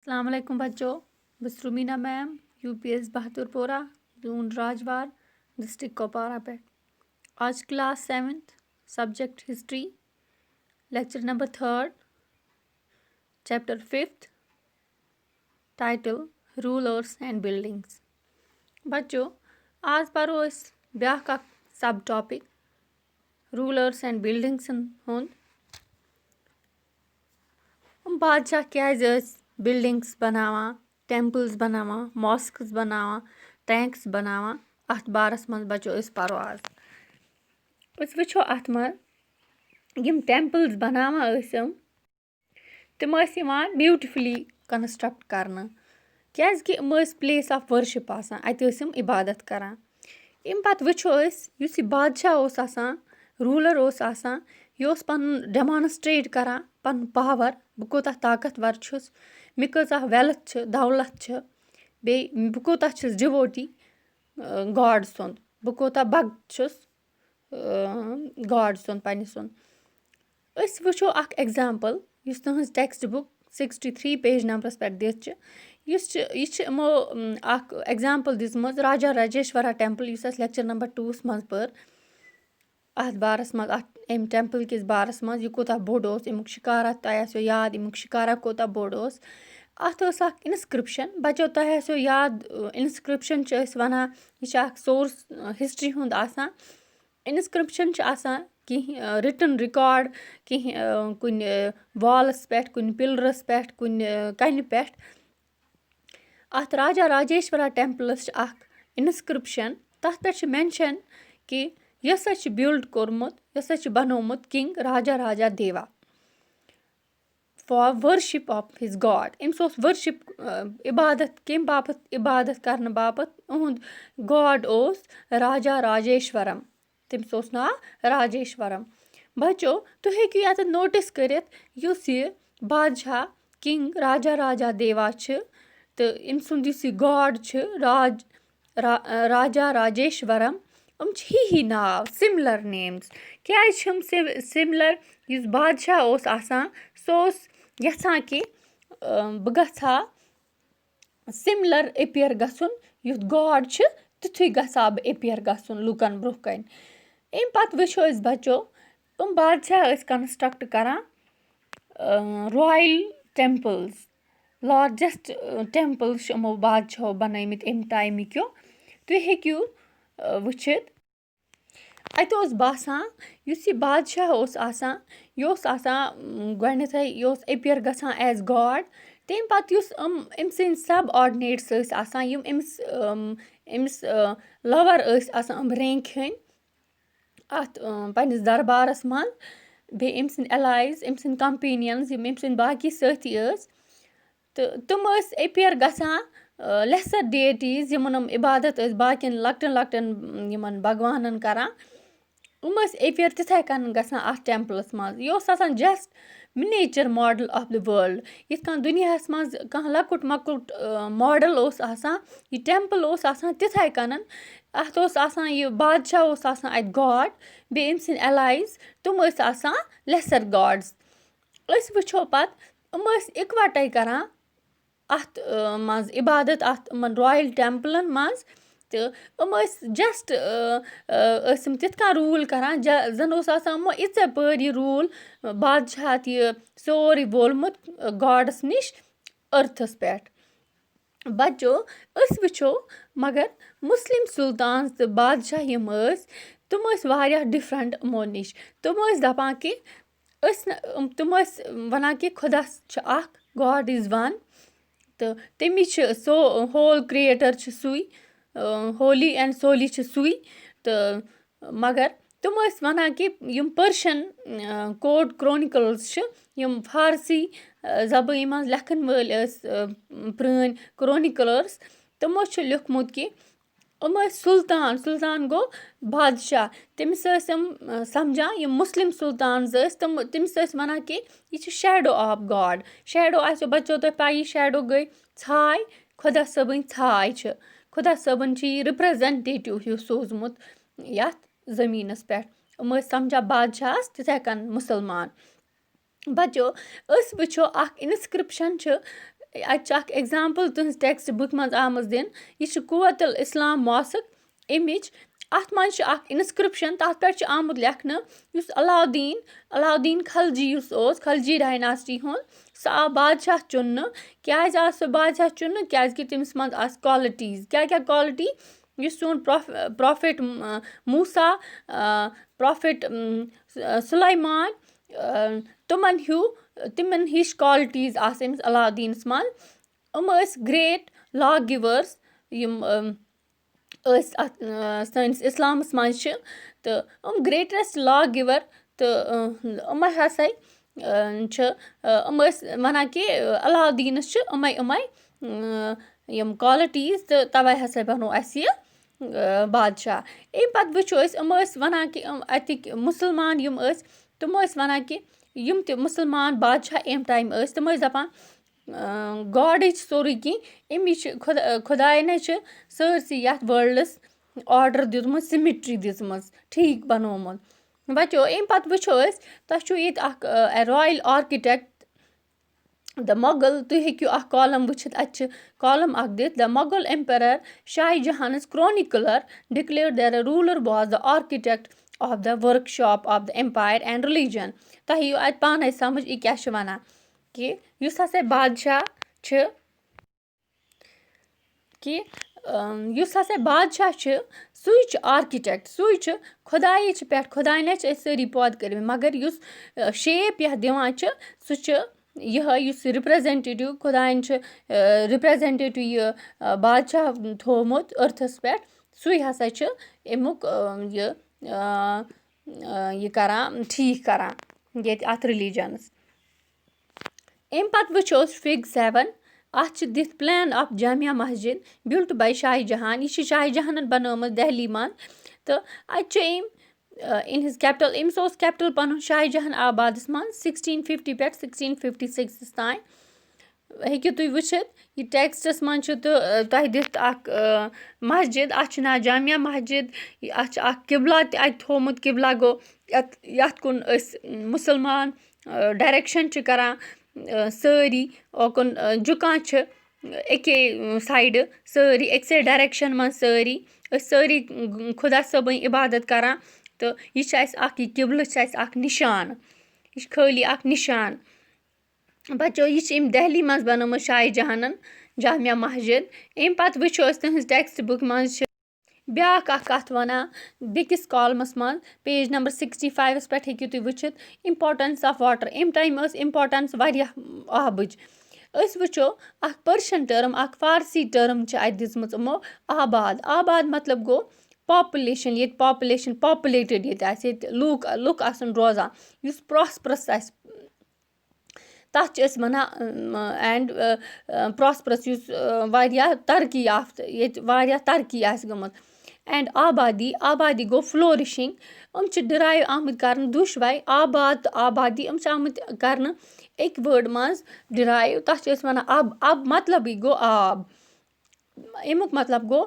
अस्सलाम वालेकुम बच्चों। बस रुमीना मैम यूपीएस बहादुरपोरा जून राजवार डिस्ट्रिक्ट कुपवारा पे। आज class 7th subject history, lecture number 3, chapter 5th, title rulers and buildings. बच्चों आज परो अस ब्याख सब टॉपिक रूलर्स एंड बिल्डिंग्स हुंद। बादशाह क्याज बिल्डिंग्स बनावान, टेम्पल्स बनावान, मॉस्क्स बनावान, टैंक्स बनावान, अथ बारस मज बच्चों अस परो आज। अस वुछो अथ मज यम टेम्पल्स बनावान ٲسِم तिम ٲسۍ यिवान ब्यूटिफुली कंस्ट्रक्ट करना क्याज कि यम ٲسۍ प्लेस ऑफ वर्शिप आसान, अत ٲسۍ यम इबादत करान। यम पत वुछो अस युस यह बादशाह ओस आसान, रूलर ओस आसान, यह ओस पन डेमोन्स्ट्रेट करान पन पावर, बह कोताह ताकतवर छुस, मे कۭژاہ वेल्थ छ, दौलत छ, बे बह कोताह छुस डिवोटी गॉड सुंद, बह कोताह भक्त छुस गॉड सुंद पन्नि सुंद। अस वुछो अख एग्जाम्पल युस तुहंज टेक्स्ट बुक 63 पेज नंबरस पे दित छ। यह यमो अख एग्जाम्पल दिसमज राजा राजेश्वरा टेम्पल युस अस लेक्चर नंबर 2 मज पर अथ बारस मज अम टेम्पल किस बारस मज यह कोताह बोड़ ओस, अमुक शिकारा तह आसो याद अमुक शिकारा कोताह बोड़ ओस। अथ ओस अख इनस्क्रिप्शन बच्चों तह आसो याद इनस्क्रिप्शन छ अस वनान यह अख सोर्स हिस्ट्री हुंद आसान। इनस्क्रिप्शन छ आसान कहीं रिटन रिकॉर्ड कहीं कुन वॉलस पे कुन पिलरस पे कुन कन पे। अथ राजा राजेश्वरा टेम्पलस अख इनस्क्रिप्शन तथ पे मेंशन कि यह हसा बिल्ड कोरमुत, यह हसा बनोमुत king Raja Raja Deva for worship of his god. अम्स ओस वर्शिप इबादत कम बापत इबादत करने बापत उहुंद गॉड ओस राजा राजेश्वरम, तम्स ओस नाव राजेश्वरम। बच्चों तुम हेकु यत नोटिस करित युस यह बादशाह किंग राजा राजा देवा छ तो अम सुंद युस यह गॉड छ राजा राजेश्वरम, ही नाव सिमिलर नेम्स क्या सिमिलर। युस बादशाह ओस आसान सो ओस यछान कि बह गछा सिमिलर अपियर गछुन युथ गॉड छ तिथुई गछा बह अपियर गछुन लुकन ब्रोह कन। अम पत वुछो अस बच्चों यम बादशाह अस कंस्ट्रक्ट करान रॉयल टेम्पल्स, लार्जेस्ट टेम्पल्स यमो बादशाहो बनैमित अम टाइमिक्यो। तुम हेकु वुछित अत ओस बासान युस यह बादशाह ओस आसान यह ओस आसान गोडनेथै यह ओस अपियर गछान एज गॉड। तम पत युस अम सिंद सब ऑर्डिनेट्स ٲسۍ आसान यम अमस लवर ٲسۍ आसान अम रैंक हन अथ पन्निस दरबारस मज, बे अम सिंद एलाइज अम सिंद कंपेनियंस यम अम सिंद बाकी साथी ٲسۍ तो तुम ٲسۍ अपियर गछान लेसर डेटीज यमन अम इबादत ٲسۍ बाकियन लक्टन लक्टन यमन भगवानन करान, अम ٲسۍ अपियर तिथै कन गछान अथ टेम्पलस मज। यह ओस आसान just miniature model of the world यिथ कन दुनियाहस मज कह लकुट मकुट मॉडल ओस आसान यह टेम्पल ओस आसान तिथै कन। अथ ओस आसान यह बादशाह ओस आसान अत गॉड, बे अम सिंद एलाइज तुम ٲسۍ आसान लेसर गॉड्स। अस वुछो पत अम ٲسۍ इकवटै करान अथ मज इबादत अथ यमन रॉयल टेम्पलन मज तो अम ٲسۍ जस्ट ٲسِم तिथ कन रूल करान जन ओस आसान यमो इचे पर यह रूल बादशाहत यह सोरे वोलमुत गॉडस निश अर्थस पे। बच्चों अस वुछो मगर मुस्लिम सुल्तान तो बादशाह यम तुम वारियाह डिफरेंट यमो निश। तुम दपान कि तुम वनान कि खुदा छ अख, गॉड इज वन तो तमिच सो होल क्रिएटर छ सुई, होली एंड सोली छ सुई तो मगर तुम वनान कि यम पर्शियन कोड क्रॉनिकल्स छ यम फारसी जबानी मज लेखन वल प्रन क्रॉनिकलर्स तमो छ लिखमुत कि यम सुल्तान, सुल्तान गो बादशाह, तमिस समझान यम मुस्लिम सुल्तान तमिस वनान कि यह शैडो ऑफ गॉड। शैडो आसो बच्चों तो पाई शैडो गई छाय, खुदा सबन छाय छ, खुदा सबन यह रिप्रेजेंटेटिव हिू सोजमुत यथ जमीनस पे। यम समझा बादशाहस तिथै कन मुसलमान। बच्चों अस वुछो अख इनस्क्रिप्शन छ اَتہِ چھِ اَکھ ایٚگزامپٕل تُہٕنٛز ٹٮ۪کسٹ بُک منٛز آمٕژ دِنہٕ یہِ چھِ قُوَّت الاسلام ماسک اَمِچ اَتھ منٛز چھِ اَکھ اِنسکرٛپشَن تَتھ پٮ۪ٹھ چھِ آمُت لیکھنہٕ یُس علاؤدیٖن خلجی یُس اوس خلجی ڈایناسٹی ہُنٛد سُہ آو بادشاہ چُننہٕ کیٛازِ آو سُہ بادشاہ چُننہٕ کیٛازِکہِ تٔمِس منٛز آسہٕ کالِٹیٖز کیٛاہ کالِٹی یُس سون پرٛافِٹ موسا پرٛافِٹ سُلیمان تِمَن ہِش کالٹیٖز آسہٕ أمِس علاؤدیٖنَس منٛز یِم ٲسۍ گرٛیٹ لا گِوٲرٕس یِم ٲسۍ اَتھ سٲنِس اِسلامَس منٛز چھِ تہٕ یِم گرٛیٹٮ۪سٹ لا گِوَر تہٕ یِمَے ہسا چھِ یِم ٲسۍ وَنان کہِ علاؤدیٖنَس چھِ یِمَے یِم کالِٹیٖز تہٕ تَوَے ہسا بَنو اَسہِ یہِ بادشاہ اَمہِ پَتہٕ وٕچھو أسۍ یِم ٲسۍ وَنان کہِ اَتِکۍ مُسلمان یِم ٲسۍ تِم ٲسۍ وَنان کہِ یِم تہِ مُسلمان بادشاہ اَمہِ ٹایمہٕ ٲسۍ تِم ٲسۍ دَپان گاڈٕے چھِ سورُے کینٛہہ اَمِچ خۄدایَنَے چھِ سٲرسٕے یَتھ وٲلڈَس آرڈَر دیُتمُت سِمِٹرٛی دِژمٕژ ٹھیٖک بَنومُت بَچو اَمہِ پَتہٕ وٕچھو أسۍ تۄہہِ چھُو ییٚتہِ اَکھ رایل آرکِٹٮ۪کٹ دَ مۄغل تُہۍ ہیٚکِو اَکھ کالَم وٕچھِتھ اَتہِ چھِ کالَم اَکھ دِتھ دَ مۄغل اٮ۪مپَرَر شاہ جہانٕز chronicler declared that a ruler was the architect of the workshop of the empire and religion تۄہہِ یِیو اَتہِ پانَے سَمٕجھ یہِ کیٛاہ چھِ وَنان کہِ یُس ہسا بادشاہ چھِ سُے چھُ آرکِٹٮ۪کٹ سُے چھُ خۄدایے چھِ پٮ۪ٹھ خۄداینَے چھِ أسۍ سٲری پٲدٕ کٔرمٕتۍ مگر یُس شیپ یَتھ دِوان چھِ سُہ چھِ یِہوٚے یُس رِپرٛزَنٹیٹِو خۄدایَن چھُ رِپرٛزَنٹیٹِو یہِ بادشاہ تھوٚومُت أرتھَس پٮ۪ٹھ سُے ہسا چھُ اَمیُک یہِ کَران ٹھیٖک کَران ییٚتہِ اَتھ رِلیٖجَنَس اَمہِ پَتہٕ وٕچھو أسۍ فِگ 7 اَتھ چھِ دِتھ پٕلین آف جامعہ مسجِد بِلٹ باے شاہ جہان یہِ چھِ شاہ جہانَن بَنٲومٕژ دہلی منٛز تہٕ اَتہِ چھِ اِن ہِز کیپٹَل أمِس اوس کیپٹَل پَنُن شاہ جہان آبادَس منٛز 1650 پٮ۪ٹھ 1656 تام ہیٚکِو تُہۍ وٕچھِتھ یہِ ٹٮ۪کسٹَس منٛز چھُ تہٕ تۄہہِ دِتھ اَکھ مسجِد اَتھ چھُ ناو جامعہ مسجِد اَتھ چھُ اَکھ قبلہ تہِ اَتہِ تھوٚومُت قبلہ گوٚو یَتھ کُن أسۍ مُسلمان ڈایریکشَن چھِ کَران سٲری اوکُن جُکان چھِ اَکے سایڈٕ سٲری أکسٕے ڈایریکشَن منٛز سٲری أسۍ سٲری خۄدا صٲبٕنۍ عبادت کَران تہٕ یہِ چھِ اَسہِ اَکھ یہِ قبلہٕ چھِ اَسہِ اَکھ نِشان یہِ چھِ خٲلی اَکھ نِشان بَچو یہِ چھِ أمۍ دہلی منٛز بَنٲومٕژ شاہ جہانَن جامعہ مسجِد اَمہِ پَتہٕ وٕچھو أسۍ تُہٕنٛز ٹٮ۪کسٹ بُک منٛز چھِ بیٛاکھ اَکھ کَتھ وَنان بیٚکِس کالمَس منٛز پیج نمبر 65 پٮ۪ٹھ ہیٚکِو تُہۍ وٕچھِتھ اِمپاٹَنس آف واٹَر اَمہِ ٹایمہٕ ٲس اِمپاٹَنس واریاہ آبٕچ أسۍ وٕچھو اَکھ پٔرشَن ٹٔرٕم اَکھ فارسی ٹٔرٕم چھِ اَتہِ دِژمٕژ یِمو آباد مطلب گوٚو پاپُلیشَن ییٚتہِ پاپُلیٹِڈ ییٚتہِ آسہِ ییٚتہِ لُکھ آسَن روزان یُس پرٛاسپرَس آسہِ تَتھ چھِ أسۍ وَنان اینٛڈ پرٛاسپرَس یُس واریاہ ترقی یافتہٕ ییٚتہِ واریاہ ترقی آسہِ گٔمٕژ اینٛڈ آبادی گوٚو فٕلورِشِنٛگ یِم چھِ ڈِرایِو آمٕتۍ کَرنہٕ دۄشوَے آباد تہٕ آبادی یِم چھِ آمٕتۍ کَرنہٕ اَکہِ وٲڈ منٛز ڈِرایِو تَتھ چھِ أسۍ وَنان آب مطلبٕے گوٚو آب اَمیُک مطلب گوٚو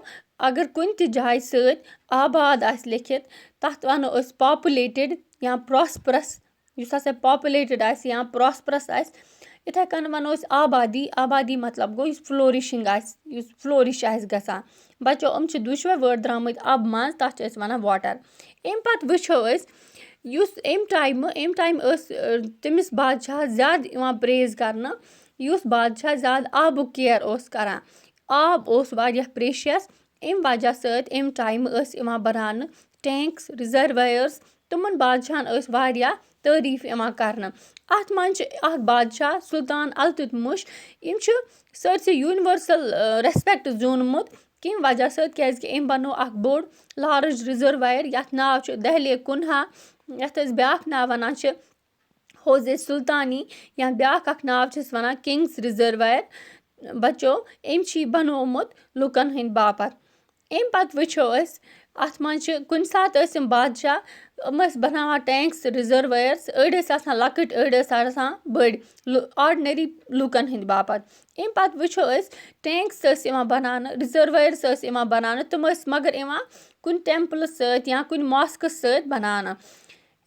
اگر کُنہِ تہِ جایہِ سۭتۍ آباد آسہِ لیکھِتھ تَتھ وَنو أسۍ پاپُلیٹِڈ یا پرٛاسپرَس یُس ہسا پاپُلیٹِڈ آسہِ یا پرٛاسپرَس آسہِ یِتھَے کٔنۍ وَنو أسۍ آبادی مطلب گوٚو یُس فٕلورِشِنٛگ آسہِ یُس فٕلورِش آسہِ گژھان بَچو یِم چھِ دۄشوَے وٲڈ درٛامٕتۍ اَبہٕ منٛز تَتھ چھِ أسۍ وَنان واٹَر اَمہِ پَتہٕ وٕچھو أسۍ یُس اَمہِ ٹایمہٕ ٲس تٔمِس بادشاہَس زیادٕ یِوان پرٛیز کَرنہٕ یُس بادشاہ زیادٕ آبُک کِیَر اوس کَران آب اوس واریاہ پرٛیشیَس اَمہِ وجہ سۭتۍ اَمہِ ٹایمہٕ ٲسۍ یِوان بَناونہٕ ٹینٛکٕس رِزٔروَیٲرٕس تِمَن بادشاہَن ٲسۍ واریاہ تعٲریٖف یِوان کَرنہٕ اَتھ منٛز چھِ اَکھ بادشاہ سُلطان التُتمُش أمۍ چھُ سٲرسٕے یوٗنیؤرسَل رٮ۪سپٮ۪کٹ زیوٗنمُت کَمہِ وجہ سۭتۍ کیٛازِکہِ أمۍ بَنوو اَکھ بوٚڑ لارٕج رِزٔروَیَر یَتھ ناو چھُ دہلی کُنہا یَتھ أسۍ بیٛاکھ ناو وَنان چھِ حوضے سُلطانی یا بیٛاکھ اَکھ ناو چھِس وَنان کِنٛگٕس رِزٔروَیَر بَچو أمۍ چھِ یہِ بَنومُت لُکَن ہٕنٛدۍ باپَتھ اَمہِ پَتہٕ وٕچھو أسۍ اَتھ منٛز چھِ کُنہِ ساتہٕ ٲسۍ یِم بادشاہ یِم ٲسۍ بَناوان ٹینٛکٕس رِزٔروَیَرس أڑۍ ٲسۍ آسان لۄکٕٹۍ أڑۍ ٲسۍ آسان بٔڑۍ آڈنٔری لُکَن ہٕنٛدۍ باپَتھ اَمہِ پَتہٕ وٕچھو أسۍ ٹینٛکٕس ٲسۍ یِوان بَناونہٕ رِزٔروَیَرس ٲسۍ یِوان بَناونہٕ تِم ٲسۍ مگر یِوان کُنہِ ٹٮ۪مپلہٕ سۭتۍ یا کُنہِ ماسکَس سۭتۍ بَناونہٕ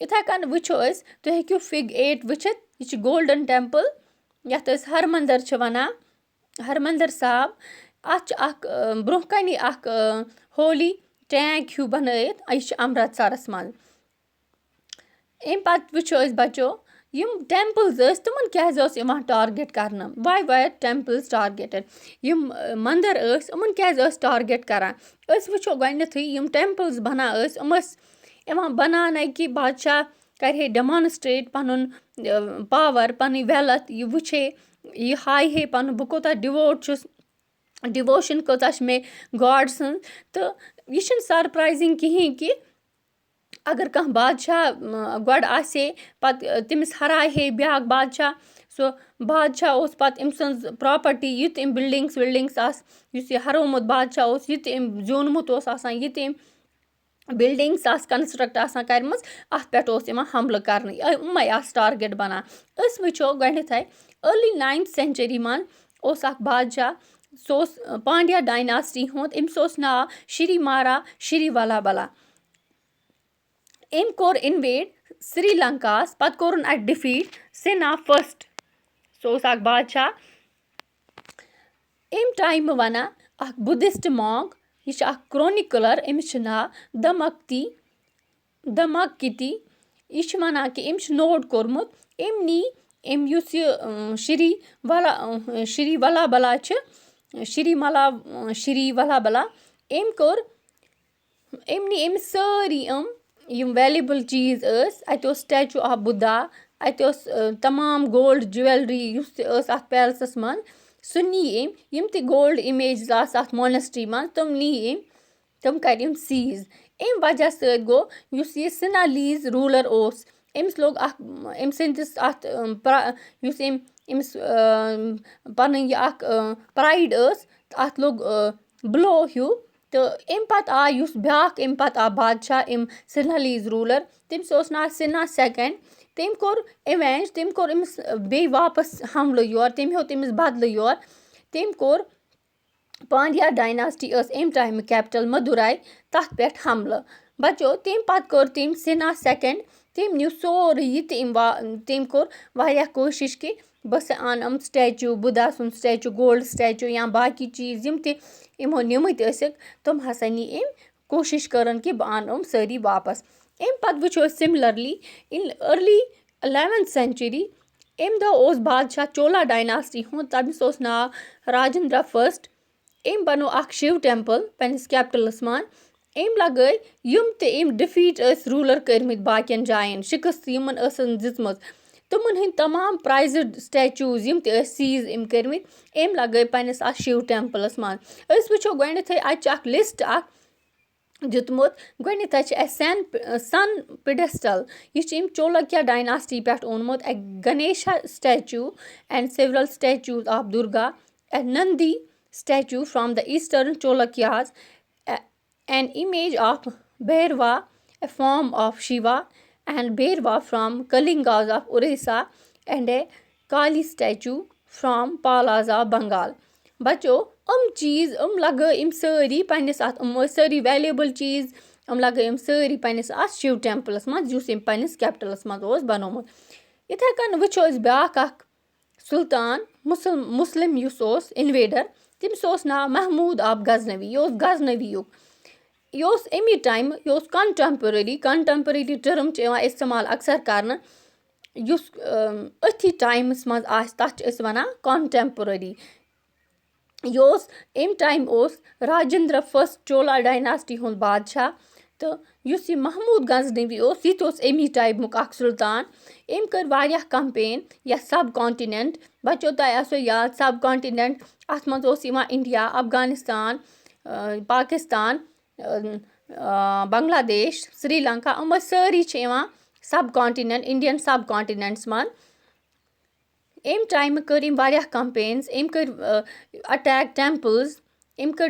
یِتھَے کٔنۍ وٕچھو أسۍ تُہۍ ہیٚکِو فِگ 8 وٕچھِتھ یہِ چھِ گولڈَن ٹٮ۪مپٕل یَتھ أسۍ ہرمندر چھِ وَنان ہرمندر صاحب. اَتھ چھِ اَکھ برٛونٛہہ کَنی اَکھ ہولی ٹینٛک ہیوٗ بَنٲیِتھ. یہِ چھِ امرتسرَس منٛز. اَمہِ پَتہٕ وٕچھو أسۍ بَچو یِم ٹٮ۪مپٕلز ٲسۍ تِمَن کیٛازِ اوس یِوان ٹارگٮ۪ٹ کَرنہٕ. واے ٹٮ۪مپٕلز ٹارگٮ۪ٹٕڈ. یِم مَندَر ٲسۍ یِمَن کیٛازِ ٲسۍ ٹارگٮ۪ٹ کَران. أسۍ وٕچھو گۄڈنٮ۪تھٕے یِم ٹٮ۪مپٕلز بَنان ٲسۍ یِم ٲسۍ یِوان بَناونَے کہِ بادشاہ کَرِ ہے ڈٮ۪مانسٹرٛیٹ پَنُن پاوَر پَنٕنۍ وٮ۪لَتھ. یہِ وٕچھ ہے یہِ ہایہِ ہے پَنُن بہٕ کوٗتاہ ڈِووٹ چھُس, ڈِووشَن کۭژاہ چھِ مےٚ گاڈ سٕنٛز. تہٕ یہِ چھِنہٕ سَرپرایزِنٛگ کِہیٖنۍ کہِ اگر کانٛہہ بادشاہ گۄڈٕ آسہِ ہے پَتہٕ تٔمِس ہراے ہے بیٛاکھ بادشاہ. سُہ بادشاہ اوس پَتہٕ أمۍ سٕنٛز پرٛاپَرٹی یہِ تہِ أمۍ بِلڈِنٛگٕس وِلڈِنٛگٕس آسہٕ یُس یہِ ہرومُت بادشاہ اوس یہِ تہِ أمۍ زیوٗنمُت اوس آسان, یہِ تہِ أمۍ بِلڈِنٛگٕس آسہٕ کَنسٹرٛکٹ آسان کَرِمَژ, اَتھ پٮ۪ٹھ اوس یِوان حملہٕ کَرنہٕ. یِمَے آسہٕ ٹارگٮ۪ٹ بَنان. أسۍ وٕچھو گۄڈنٮ۪تھٕے أرلی 9th century منٛز اوس اَکھ بادشاہ. سُہ اوس پانڈیا ڈایناسٹی ہُنٛد. أمِس اوس ناو شری مارا شری والا بلا. أمۍ کوٚر اِنویڈ سری لنکاہَس. پَتہٕ کوٚرُن اَتہِ ڈِفیٖٹ سِنا فٔسٹ. سُہ اوس اَکھ بادشاہ. أمۍ ٹایمہٕ وَنان اَکھ بُدھِسٹ مانٛک. یہِ چھِ اَکھ کرٛونِکلَر. أمِس چھِ ناو دمکتی. یہِ چھِ وَنان کہِ أمۍ چھُ نوٹ کوٚرمُت أمۍ یُس یہِ شری ولا بلا چھِ شری ولا بلا أمۍ کوٚر أمۍ نی أمِس سٲری یِم ویلیبٕل چیٖز ٲسۍ. اَتہِ اوس سٹیچوٗ آف بُدھا, اَتہِ اوس تمام گولڈ جُوٮ۪لری یُس تہِ ٲس اَتھ پیلسَس منٛز سُہ نی أمۍ. یِم تہِ گولڈ اِمیجِز آسہٕ اَتھ مونَسٹری منٛز تِم نی أمۍ, تِم کَرِ أمۍ سیٖز. اَمہِ وجہ سۭتۍ گوٚو یُس یہِ سِنالیٖز روٗلَر اوس أمِس لوٚگ اَکھ أمۍ سٕنٛدِس اَتھ یُس أمِس پَنٕنۍ یہِ اَکھ پرٛایِڈ ٲس اَتھ لوٚگ بٕلو ہیوٗ. تہٕ اَمہِ پَتہٕ آو یُس بیٛاکھ اَمہِ پَتہٕ آو بادشاہ أمۍ سِنالیٖز روٗلَر تٔمِس اوس ناو سِنا سٮ۪کٮ۪نٛڈ. تٔمۍ کوٚر اِوٮ۪نٛج. تٔمۍ کوٚر أمِس بیٚیہِ واپَس حملہٕ یور. تٔمۍ ہیوٚت أمِس بدلہٕ یور. تٔمۍ کوٚر پانڈیا ڈایناسٹی ٲس اَمہِ ٹایمہٕ کٮ۪پٹَل مدُراے تَتھ پٮ۪ٹھ حملہٕ. بَچو تٔمۍ پَتہٕ کٔر تٔمۍ سِنا سٮ۪کٮ۪نٛڈ. تٔمۍ نیوٗ سورُے یہِ تہِ تٔمۍ کوٚر واریاہ کوٗشِش کہِ بہٕ اَنہٕ یِم سٹیچوٗ بُدھا سُنٛد سٹیچوٗ گولڈ سٹیچوٗ یا باقی چیٖز یِم تہِ یِمو نِمٕتۍ ٲسِکھ تِم ہسا نی أمۍ کوٗشِش کٔرٕن کہِ بہٕ اَنہٕ یِم سٲری واپَس. اَمہِ پَتہٕ وٕچھو أسۍ سِملَرلی اِن أرلی 11th century اَمہِ دۄہ اوس بادشاہ چولا ڈایناسٹی ہُنٛد. تٔمِس اوس ناو راجِندرا فٔسٹ. أمۍ بَنوو اَکھ شِو ٹٮ۪مپٕل پنٛنِس کٮ۪پٹَلَس منٛز. أمۍ لگٲے یِم تہِ أمۍ ڈِفیٖٹ ٲسۍ روٗلَر کٔرۍمٕتۍ باقیَن جایَن شِکست یِمَن ٲسٕن دِژمٕژ تِمَن ہٕنٛدۍ تمام پرٛایزٕڈ سٹیچوٗز یِم تہِ ٲسۍ سیٖز أمۍ کٔرۍمٕتۍ أمۍ لگٲے پنٛنِس اَتھ شِو ٹٮ۪مپٕلَس منٛز. أسۍ وٕچھو گۄڈنٮ۪تھٕے اَتہِ چھِ اَکھ لِسٹ اَکھ دیُتمُت. گۄڈنٮ۪تھٕے چھِ اَسہِ سَن پِڈٮ۪سٹَل. یہِ چھِ أمۍ چولکیا ڈایناسٹی پٮ۪ٹھ اوٚنمُت. Ganesha statue and several statues of Durga and Nandi statue from the eastern Chalukyas an image of Bhairava, a form of Shiva, and Bhairava from Kalingas of Orissa, and a Kali statue from Palas of Bengal. بَچو چیٖز لگٲے أمۍ سٲری پنٛنِس اَتھ ٲسۍ سٲری valuable چیٖز لگٲے أمۍ سٲری پنٛنِس اَتھ شِو ٹٮ۪مپٕلَس منٛز یُس أمۍ پنٛنِس کٮ۪پٹَلَس منٛز اوس بنومُت. یِتھَے کٔنۍ وٕچھو أسۍ بیٛاکھ اَکھ سُلطان مُسلِم یُس اوس اِنویڈَر تٔمِس اوس ناو محموٗد آف غزنوی. یہِ اوس غزنویُک. یہِ اوس اَمی ٹایمہٕ یہِ اوس کَنٹٮ۪مپٔرٔری ٹٔرٕم چھِ یِوان اِستعمال اَکثر کَرنہٕ یُس أتھی ٹایمَس منٛز آسہِ تَتھ چھِ أسۍ وَنان کانٹٮ۪مپٔرٔری. یہِ اوس اَمہِ ٹایمہٕ اوس راجِندرا فٔسٹ چولا ڈایناسٹی ہُنٛد بادشاہ. تہٕ یُس یہِ محموٗد غزنوی اوس یہِ تہِ اوس اَمی ٹایمُک اَکھ سُلطان. أمۍ کٔرۍ واریاہ کَمپین یَتھ سَب کانٹِنٮ۪نٛٹ. بَچو تۄہہِ آسیو یاد سَب کانٹِنٮ۪نٛٹ اَتھ منٛز اوس یِوان اِنڈیا افغانِستان پاکِستان بنٛگلہ دیش سری لنکا یِم ٲسۍ سٲری چھِ یِوان سَب کانٹِنٮ۪نٛٹ اِنڈین سَب کانٹِنٮ۪نٛٹَس منٛز. أمۍ ٹایمہٕ کٔر أمۍ واریاہ کَمپینٕز. أمۍ کٔرۍ اَٹیک ٹٮ۪مپٕلز. أمۍ کٔر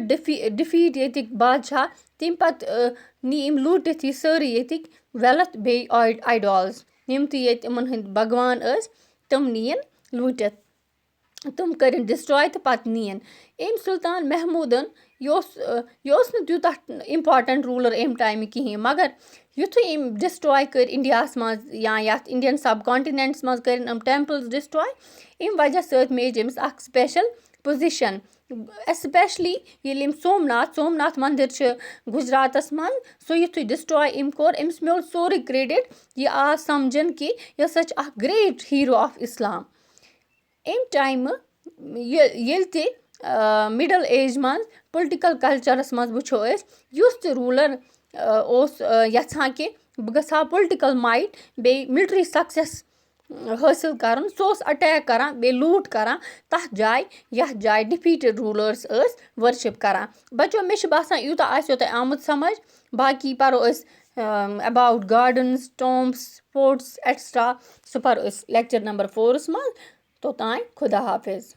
ڈِفیٖٹ ییٚتِکۍ بادشاہ. تمہِ پَتہٕ نی أمۍ لوٗٹِتھ یہِ سٲرٕے ییٚتِکۍ وٮ۪لَتھ بیٚیہِ آیڈالٕز یِم تہِ ییٚتہِ یِمَن ہٕنٛدۍ بھگوان ٲسۍ تِم نِیَن لوٗٹِتھ. تِم کٔرِنۍ ڈِسٹرٛاے تہٕ پَتہٕ نِیَن. أمۍ سُلطان محموٗدَن یہِ اوس نہٕ تیوٗتاہ اِمپاٹَنٛٹ روٗلَر اَمہِ ٹایمہٕ کِہیٖنۍ مگر یُتھُے أمۍ ڈِسٹرٛاے کٔرۍ اِنڈیاہَس منٛز یا یَتھ اِنڈیَن سَب کانٹِنٮ۪نٛٹَس منٛز کٔرِنۍ یِم ٹٮ۪مپٕلز ڈِسٹرٛاے اَمہِ وجہ سۭتۍ میج أمِس اَکھ سٕپیشَل پُزِشَن ایٚسپیشلی ییٚلہِ أمۍ سومناتھ مندِر چھِ گُجراتَس منٛز سُہ یُتھُے ڈِسٹرٛاے أمۍ کوٚر أمِس میوٗل سورُے کرٛیڈِٹ یہِ آو سَمجھَن کہِ یہِ ہسا چھِ اَکھ گرٛیٹ ہیٖرو آف اِسلام. اَمہِ ٹایمہٕ ییٚلہِ تہِ مِڈل ایج منٛز پُلٹِکَل کَلچَرَس منٛز وٕچھو أسۍ یُس تہِ روٗلَر اوس یَژھان کہِ بہٕ گژھٕ ہا پُلٹِکَل مایِٹ بیٚیہِ مِلٹرٛی سَکسٮ۪س حٲصِل کَرُن سُہ اوس اَٹیک کَران بیٚیہِ لوٗٹ کَران تَتھ جایہِ یَتھ جایہِ ڈِفیٖٹِڈ روٗلٲرٕس ٲسۍ ؤرشِپ کَران. بَچو مےٚ چھُ باسان یوٗتاہ آسیو تۄہہِ آمُت سَمٕجھ باقی پَرو أسۍ اٮ۪باوُٹ گاڈَنٕز ٹومبٕس فوٹٕس ایٹسٹرا سُہ پَرو أسۍ لیکچَر نمبر 4 منٛز توٚتانۍ خُدا حافِظ.